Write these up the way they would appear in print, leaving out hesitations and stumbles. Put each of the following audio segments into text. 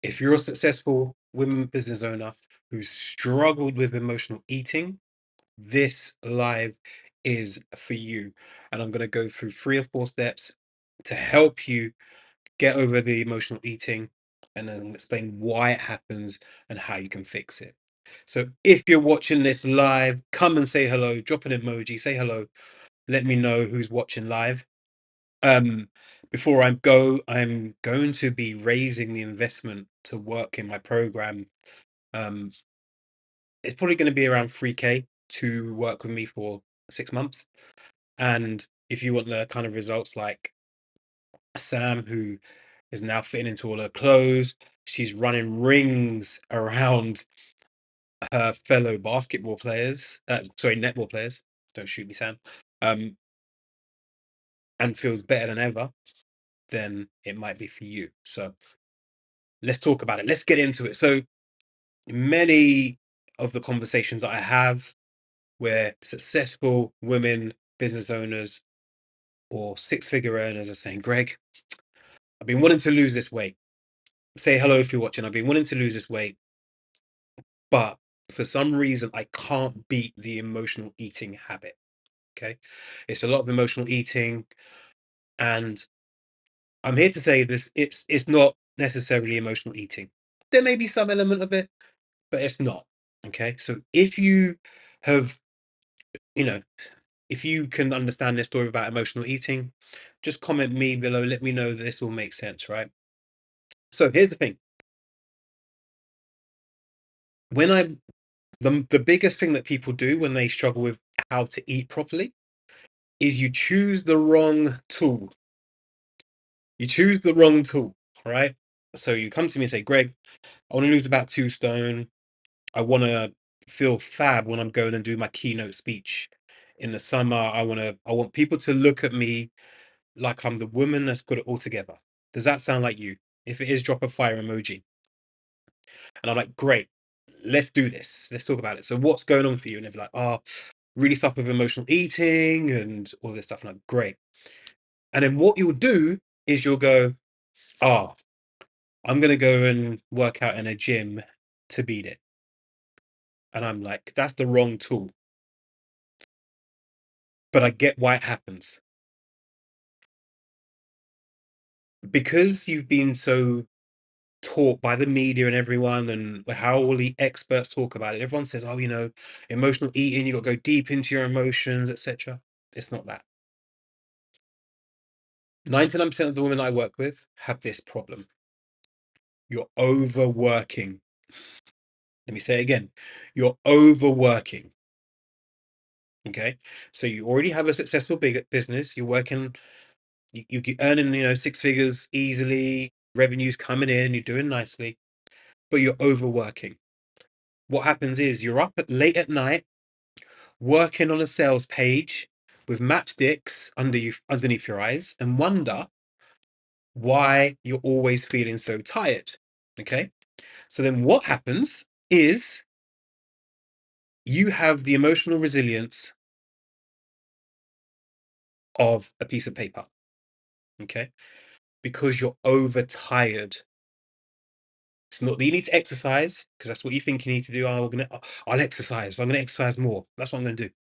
If you're a successful women business owner who's struggled with emotional eating, this live is for you. And I'm going to go through 3 or 4 steps to help you get over the emotional eating and then explain why it happens and how you can fix it. So if you're watching this live, come and say hello, drop an emoji, say hello, let me know who's watching live. Um, Before I go, I'm going to be raising the investment to work in my program. Um, it's probably going to be around 3K to work with me for 6 months. And if you want the kind of results like Sam, who is now fitting into all her clothes, she's running rings around her fellow basketball players, sorry, netball players. Don't shoot me, Sam. Um, and feels better than ever, then it might be for you. So let's talk about it. Let's get into it. So many of the conversations that I have where successful women business owners or six-figure earners are saying, Greg, I've been wanting to lose this weight. Say hello if you're watching. I've been wanting to lose this weight, but for some reason I can't beat the emotional eating habit. Okay. It's a lot of emotional eating. And I'm here to say this, it's not necessarily emotional eating. There may be some element of it, but it's not. Okay. So if you have, you know, if you can understand this story about emotional eating, just comment me below. Let me know that this all makes sense, right? So here's the thing. When I the biggest thing that people do when they struggle with how to eat properly is you choose the wrong tool. You choose the wrong tool, right? So you come to me and say, Greg, I want to lose about 2 stone. I want to feel fab when I'm going and do my keynote speech in the summer. I want people to look at me like I'm the woman that's got it all together. Does that sound like you? If it is, drop a fire emoji. And I'm like, great, let's do this. Let's talk about it. So what's going on for you? And they're like, oh, really suffer with emotional eating and all this stuff. And I'm like, great. And then what you'll do is you'll go, oh, I'm going to go and work out in a gym to beat it. And I'm like, that's the wrong tool. But I get why it happens. Because you've been so taught by the media and everyone and how all the experts talk about it. Everyone says, oh, emotional eating, you got to go deep into your emotions, etc. It's not that. 99% of the women I work with have this problem. You're overworking. Let me say it again. You're overworking. Okay. So you already have a successful big business. You're working, you're earning, 6 figures easily, revenues coming in, you're doing nicely, but you're overworking. What happens is you're up late at night working on a sales page with matchsticks underneath your eyes and wonder why you're always feeling so tired. Okay. So then what happens is you have the emotional resilience of a piece of paper. Okay. Because you're overtired. It's not that you need to exercise because that's what you think you need to do. Oh, I'll exercise. I'm going to exercise more. That's what I'm going to do.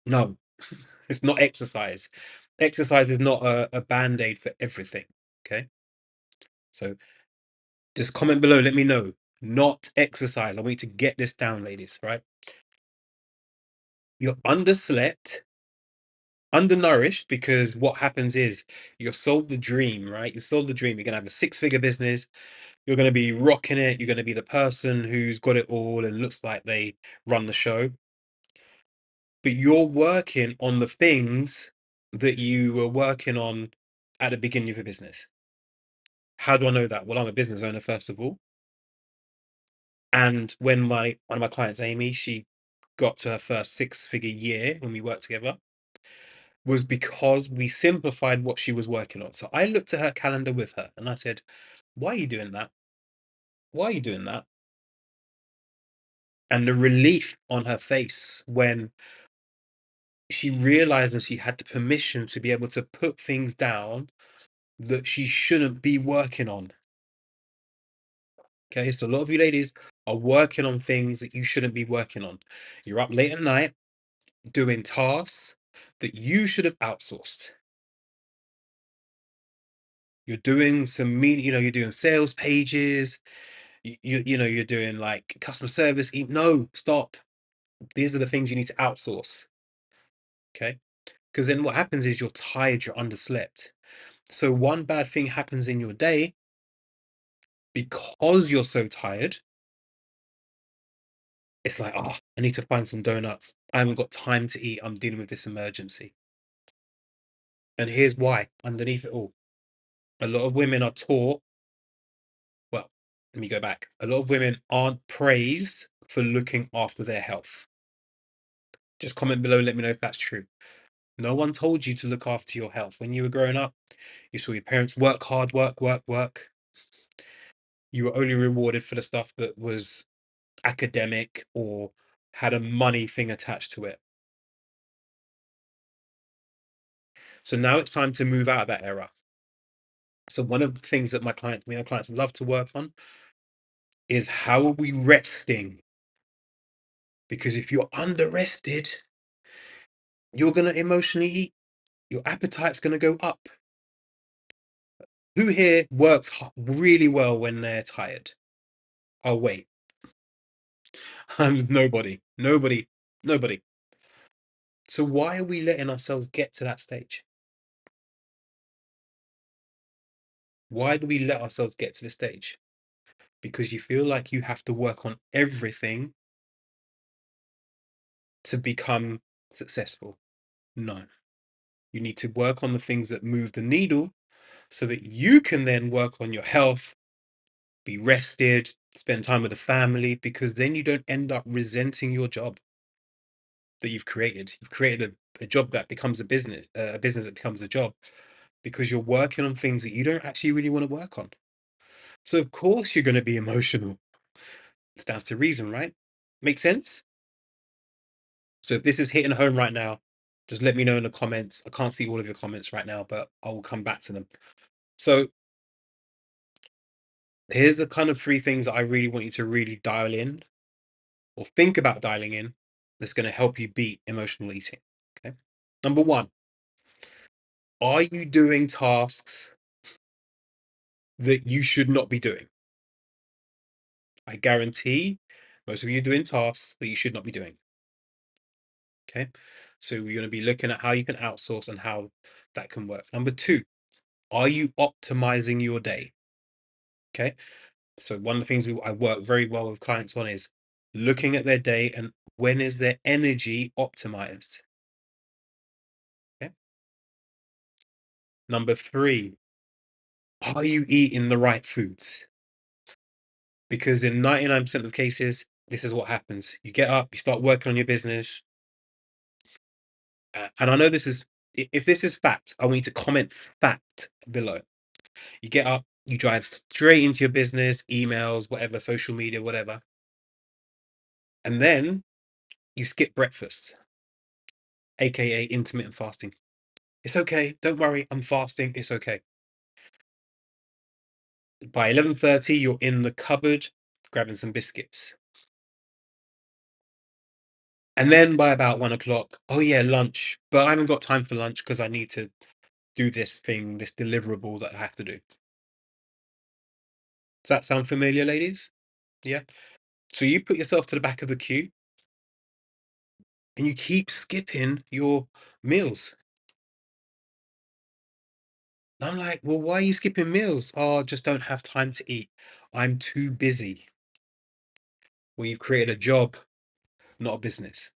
No, it's not exercise. Exercise is not a band-aid for everything. Okay. So just comment below. Let me know. Not exercise. I want you to get this down, ladies, right? You're underslept, undernourished, because what happens is you're sold the dream, right? You sold the dream. You're going to have a six-figure business. You're going to be rocking it. You're going to be the person who's got it all and looks like they run the show. But you're working on the things that you were working on at the beginning of your business. How do I know that? Well, I'm a business owner, first of all. And when one of my clients, Amy, she got to her first six-figure year when we worked together, was because we simplified what she was working on. So I looked at her calendar with her and I said, why are you doing that? Why are you doing that? And the relief on her face when she realized that she had the permission to be able to put things down that she shouldn't be working on. Okay, so a lot of you ladies are working on things that you shouldn't be working on. You're up late at night doing tasks that you should have outsourced. You're doing some you're doing sales pages, you're doing like customer service. No, stop. These are the things you need to outsource. Okay. Because then what happens is you're tired, you're underslept. So one bad thing happens in your day because you're so tired. It's like, oh, I need to find some donuts. I haven't got time to eat. I'm dealing with this emergency. And here's why underneath it all. A lot of women are taught, well, let me go back. A lot of women aren't praised for looking after their health. Just comment below, let me know if that's true. No one told you to look after your health. When you were growing up, you saw your parents work hard, work, work, work. You were only rewarded for the stuff that was academic or had a money thing attached to it. So now it's time to move out of that era. So one of the things that my clients love to work on is how are we resting? Because if you're under rested, you're gonna emotionally eat. Your appetite's gonna go up. Who here works really well when they're tired? Oh wait, nobody, nobody, nobody. So why are we letting ourselves get to that stage? Why do we let ourselves get to this stage? Because you feel like you have to work on everything to become successful. No, you need to work on the things that move the needle so that you can then work on your health, be rested, spend time with the family, because then you don't end up resenting your job that you've created. You've created a job that becomes a business that becomes a job because you're working on things that you don't actually really want to work on. So of course you're going to be emotional. It stands to reason, right? Make sense? So if this is hitting home right now, just let me know in the comments. I can't see all of your comments right now, but I will come back to them. So here's the kind of three things that I really want you to really dial in or think about dialing in that's going to help you beat emotional eating. Okay. Number one, are you doing tasks that you should not be doing? I guarantee most of you are doing tasks that you should not be doing. Okay. So you're going to be looking at how you can outsource and how that can work. Number two, are you optimizing your day? Okay. So one of the things I work very well with clients on is looking at their day and when is their energy optimized. Okay. Number three, are you eating the right foods? Because in 99% of cases, this is what happens. You get up, you start working on your business. And I know this is, if this is fact, I want you to comment fact below. You get up, you drive straight into your business, emails, whatever, social media, whatever. And then you skip breakfast, AKA intermittent fasting. It's okay. Don't worry. I'm fasting. It's okay. By 11:30, you're in the cupboard grabbing some biscuits. And then by about 1 o'clock, oh yeah, lunch. But I haven't got time for lunch because I need to do this thing, this deliverable that I have to do. Does that sound familiar, ladies? Yeah. So you put yourself to the back of the queue and you keep skipping your meals. And I'm like, well, why are you skipping meals? Oh, I just don't have time to eat. I'm too busy. Well, you've created a job, not a business.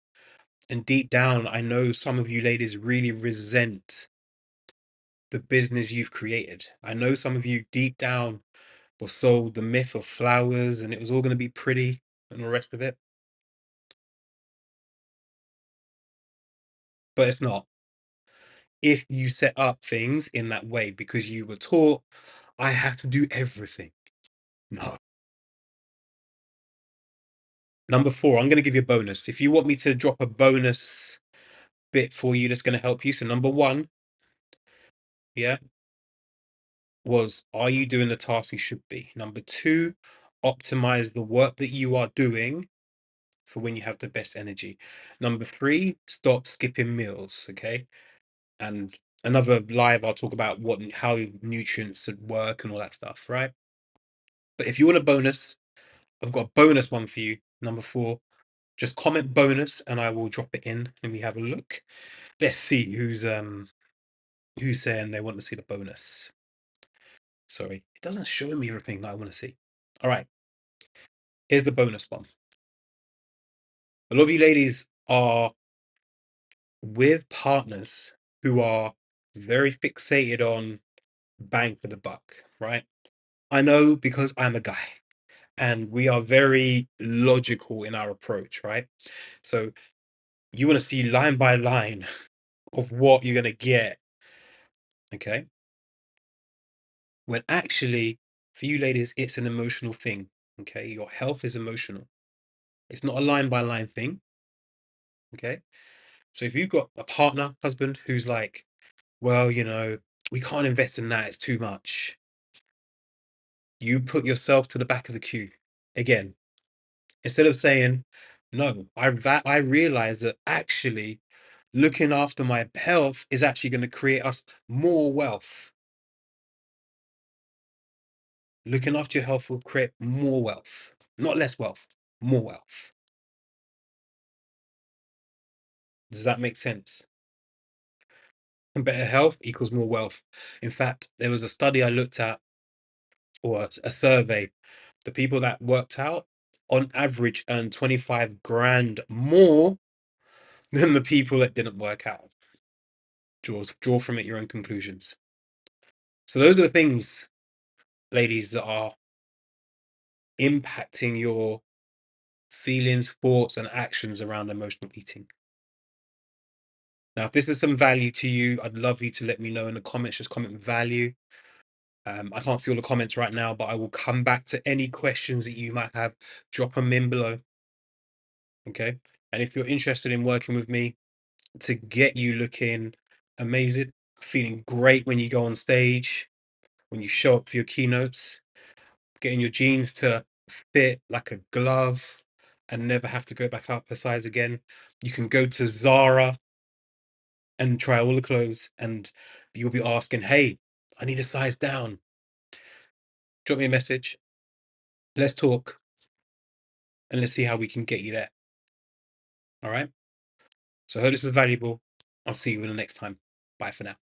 And deep down, I know some of you ladies really resent the business you've created. I know some of you deep down were sold the myth of flowers and it was all going to be pretty and the rest of it. But it's not. If you set up things in that way because you were taught, I have to do everything. No. Number four, I'm going to give you a bonus. If you want me to drop a bonus bit for you that's going to help you. So, number one, yeah, was are you doing the task you should be? Number two, optimize the work that you are doing for when you have the best energy. Number three, stop skipping meals. Okay. And another live, I'll talk about how nutrients should work and all that stuff, right? But if you want a bonus, I've got a bonus one for you. Number four, just comment bonus and I will drop it in and we have a look. Let's see who's saying they want to see the bonus. Sorry, it doesn't show me everything that I want to see. All right, here's the bonus one. A lot of you ladies are with partners who are very fixated on bang for the buck, right? I know because I'm a guy and we are very logical in our approach, right? So you want to see line by line of what you're going to get, okay? When actually, for you ladies, it's an emotional thing, okay? Your health is emotional. It's not a line by line thing, okay? So if you've got a partner, husband, who's like, well, we can't invest in that, it's too much. You put yourself to the back of the queue again. Instead of saying, no, I realize that actually looking after my health is actually going to create us more wealth. Looking after your health will create more wealth, not less wealth, more wealth. Does that make sense? And better health equals more wealth. In fact, there was a study I looked at, or a survey. The people that worked out, on average, earned 25 grand more than the people that didn't work out. Draw from it your own conclusions. So those are the things, ladies, that are impacting your feelings, thoughts, and actions around emotional eating. Now, if this is some value to you, I'd love you to let me know in the comments. Just comment value. I can't see all the comments right now, but I will come back to any questions that you might have. Drop them in below. Okay. And if you're interested in working with me to get you looking amazing, feeling great when you go on stage, when you show up for your keynotes, getting your jeans to fit like a glove and never have to go back up a size again, you can go to Zara and try all the clothes and you'll be asking, hey, I need a size down. Drop me a message. Let's talk and let's see how we can get you there. All right. So I hope this is valuable. I'll see you in the next time. Bye for now.